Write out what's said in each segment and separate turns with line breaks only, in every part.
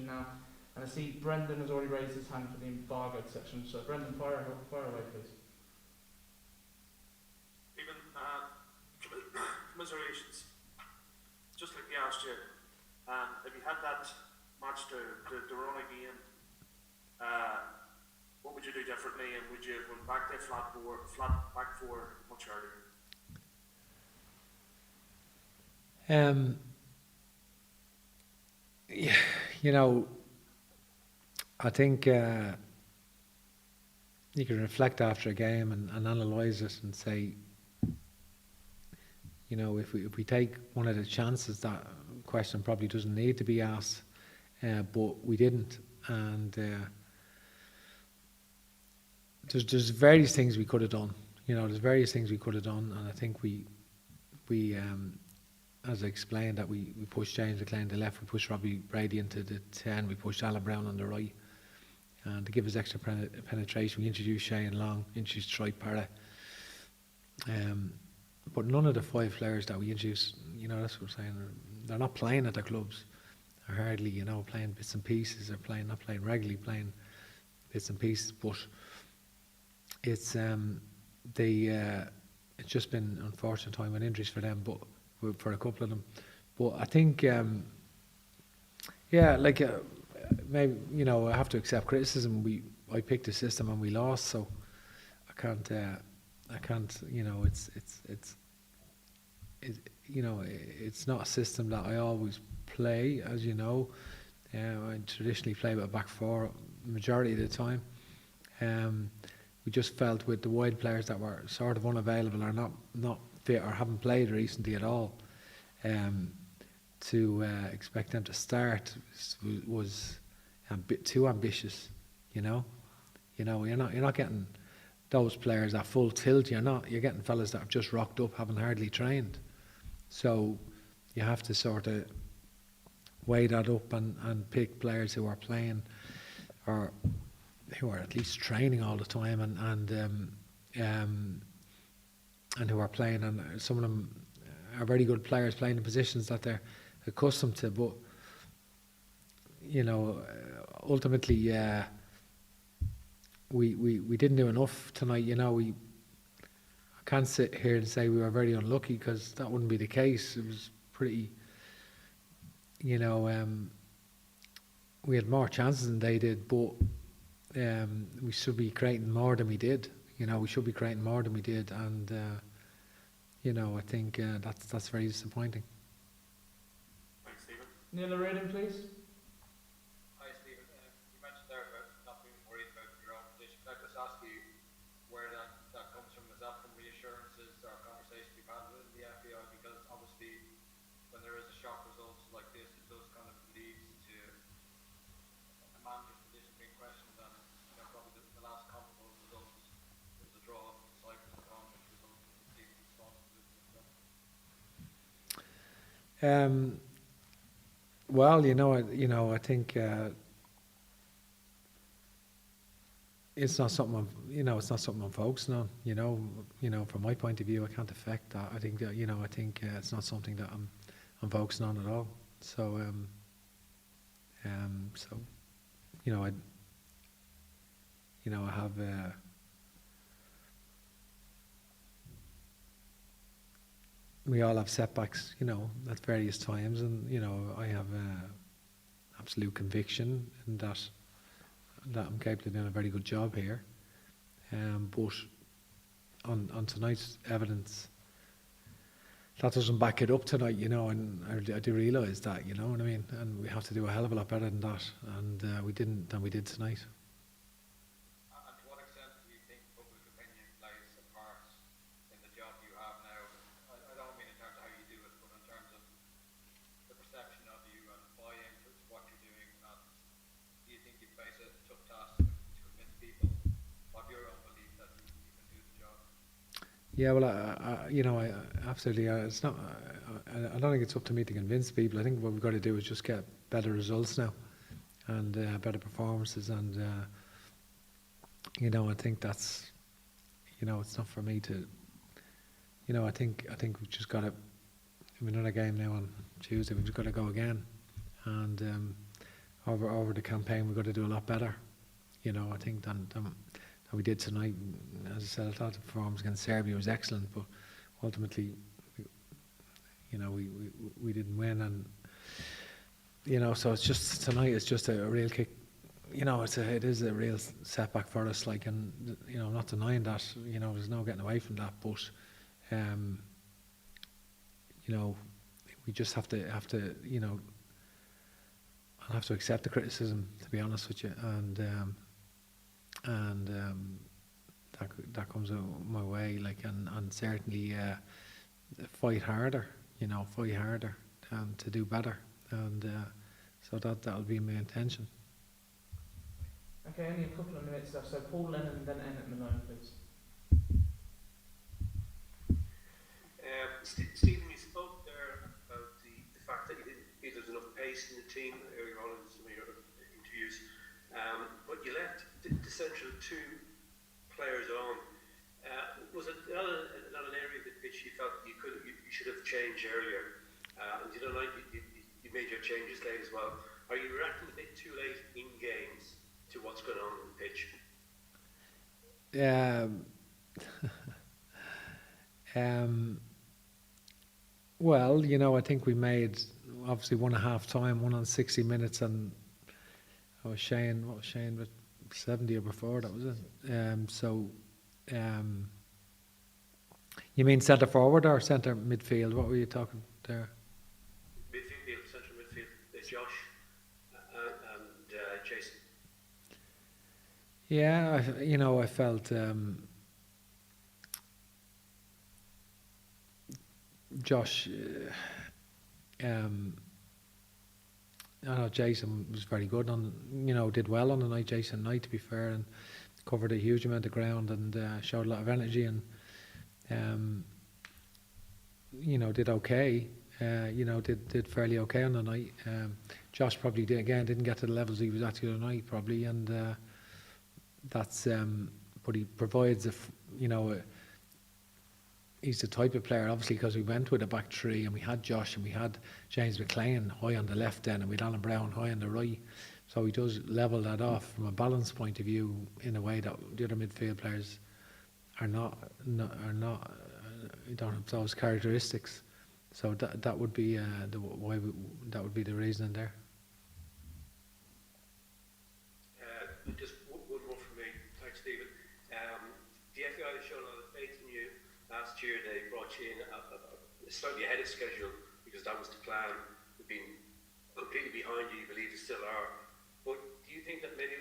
now. And I see Brendan has already raised his hand for the Embargoed section. So Brendan, fire away, please.
Even commiserations. Just like we asked you, if you had that match to run again, what would you do differently, and would you have went back to flat back four much earlier?
Yeah, you know, I think you can reflect after a game and analyse it and say, you know, if we take one of the chances, that question probably doesn't need to be asked, but we didn't, and there's various things we could have done. You know, there's various things we could have done, and I think we as I explained, that we pushed James McLean to the left, we pushed Robbie Brady into the 10, we pushed Alan Brown on the right, and to give us extra penetration, we introduced Shane Long, introduced Troy Parra. But none of the 5 players that we introduced, you know, that's what we're saying, they're not playing at their clubs. They're hardly, you know, playing bits and pieces. They're not playing regularly, playing bits and pieces. But it's it's just been an unfortunate time with injuries for them, but for a couple of them. But I think, yeah, like maybe, you know, I have to accept criticism. I picked a system and we lost, so I can't, you know, you know, it's not a system that I always play, as you know. I traditionally play with a back four majority of the time. We just felt with the wide players that were sort of unavailable or not fit or haven't played recently at all, to expect them to start was a bit too ambitious. You know, you're not getting those players at full tilt. You're getting fellas that have just rocked up, haven't hardly trained. So you have to sort of weigh that up and pick players who are playing or who are at least training all the time and who are playing, and some of them are very good players playing in positions that they're accustomed to. But you know, ultimately, we didn't do enough tonight. You know, I can't sit here and say we were very unlucky, because that wouldn't be the case. It was pretty, you know, we had more chances than they did, but we should be creating more than we did. You know, we should be creating more than we did, and you know, I think that's very disappointing.
Thanks, Stephen.
Neil O'Riordan, please.
Hi, Stephen. You mentioned there about not being worried about your own position. Can I just ask you where that comes from? Is that from reassurances or conversations you've had with the FBI? Because obviously, when there is a shock result like this, it does kind of leads to a manager's position being questioned. And you know, probably the last comparable result was a draw of Cyprus at home, which resulted in Stephen's responsibility.
Well, I think it's not something it's not something I'm focusing on. You know, from my point of view, I can't affect that. I think that, it's not something that I'm focusing on at all. So, I have. We all have setbacks, at various times, and I have absolute conviction in that I'm capable of doing a very good job here. But on tonight's evidence, that doesn't back it up tonight, and I do realise that, you know what I mean, and we have to do a hell of a lot better than that, and we didn't than we did tonight.
And to what extent do you think public opinion plays a part in the job you have now? I don't mean in terms of how you do it, but in terms of the perception of you and buy-in to what you're doing. And do you think you face a tough task to convince people of your own belief that you can do the job?
Yeah, well, I absolutely. It's not. I don't think it's up to me to convince people. I think what we've got to do is just get better results now, and better performances, and I think that's, it's not for me to. I think we've just got to. We have another game now on Tuesday. We've just got to go again, and over the campaign. We've got to do a lot better, you know, I think, than we did tonight. As I said, I thought the performance against Serbia was excellent, but ultimately, you know, we didn't win, and you know, so it's just tonight. It's just a real kick. You know, it is a real setback for us. Like, and you know, not denying that. You know, there's no getting away from that. But you know, we just have to. You know, I'll have to accept the criticism, to be honest with you, and that comes out my way. Like, and certainly fight harder. You know, fight harder to do better, and so that'll be my intention.
Okay, only a couple of minutes left. So Paul Lennon and then Emmett Malone, please.
Stephen, you spoke there about the fact that you didn't feel there's enough pace in the team earlier on in some of your interviews, but you left the central two players on. Was it not an area of the pitch you felt you should have changed earlier? And you don't like you made your changes late as well. Are you reacting a bit too late in games to what's going on the pitch?
Well, you know, I think we made obviously one at half time, one on 60 minutes, and what was Shane with 70 or before, that was it. You mean centre forward or centre midfield? What were you talking there?
Midfield, central midfield. There's Josh and Jason.
Yeah, I felt Josh. I know Jason was very good did well on the night. Jason Knight, to be fair, and covered a huge amount of ground and showed a lot of energy and did okay. Did fairly okay on the night. Josh probably didn't get to the levels he was at the other night probably, and that's but he provides he's the type of player, obviously, because we went with a back three and we had Josh and we had James McLean high on the left then, and we had Alan Brown high on the right, so he does level that off from a balance point of view in a way that the other midfield players are not don't have those characteristics. So that would be that would be the reason there.
Just one more from me. Thanks, Stephen. The FAI has shown a lot of faith in you. Last year they brought you in slightly ahead of schedule because that was the plan. They've been completely behind you. You believe they still are. But do you think that maybe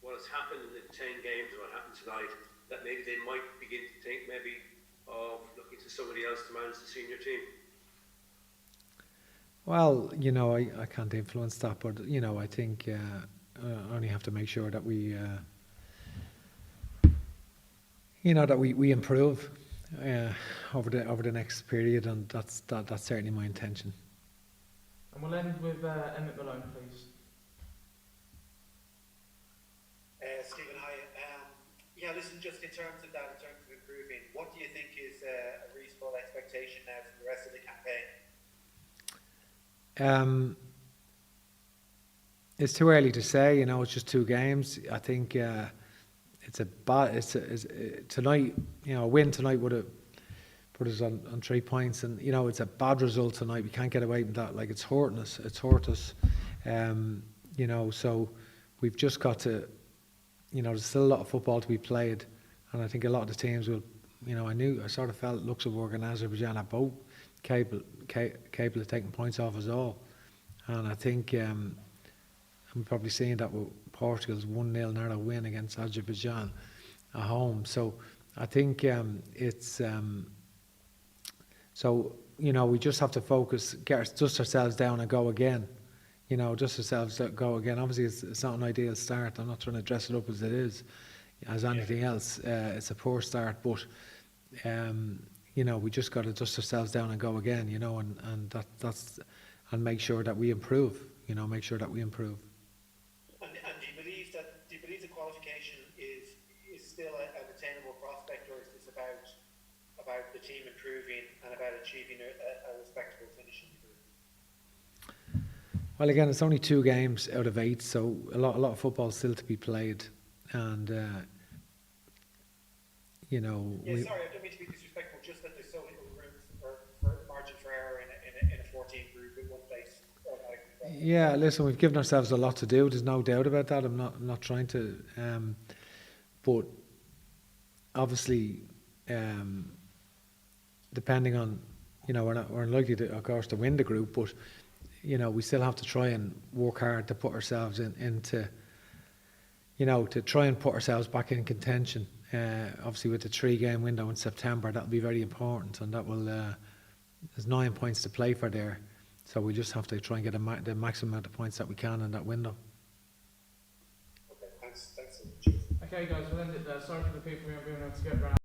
what has happened in the 10 games and what happened tonight, that maybe they might begin to think maybe of looking to somebody else to manage the senior team?
Well, I can't influence that, but I think I only have to make sure that we we improve over the next period, and that's certainly my intention.
And we'll end with Emmett Malone, please.
Stephen, hi. Listen, just in terms of improving, what do you think is a reasonable expectation now for the rest of the campaign?
It's too early to say. It's just 2 games. I think tonight. A win tonight would have put us on 3 points, and it's a bad result tonight. We can't get away from that. Like, it's hurting us. It's hurt us. So we've just got to. There's still a lot of football to be played, and I think a lot of the teams will. I sort of felt Luxembourg and Azerbaijan are both capable of taking points off us all, and I think I'm probably seeing that with Portugal's 1-0 narrow win against Azerbaijan at home. So I think it's we just have to focus, dust ourselves down and go again. Go again. Obviously, it's not an ideal start. I'm not trying to dress it up as it is, as anything else. It's a poor start, but we just got to dust ourselves down and go again. And that's and make sure that we improve. Make sure that we improve.
And do you believe the qualification is still an attainable prospect, or is this about the team improving and about achieving a respectable finish in the group?
Well, again, it's only 2 games out of 8, so a lot of football still to be played, and you know,
Yeah, sorry, I don't mean to be disrespectful, just that there's so little room for margin for error in a 14 group in one place.
yeah. Listen, we've given ourselves a lot to do. There's no doubt about that. I'm not trying to, but obviously, depending on, you know, we're unlikely to, of course, to win the group, but you know, we still have to try and work hard to put ourselves into, you know, to try and put ourselves back in contention. Obviously, with the 3-game window in September, that'll be very important, and that will. There's 9 points to play for there, so we just have to try and get the maximum amount of points that we can in that window.
Okay, thanks.
Okay, guys, we'll end it there. Sorry for the people we haven't been able to get around.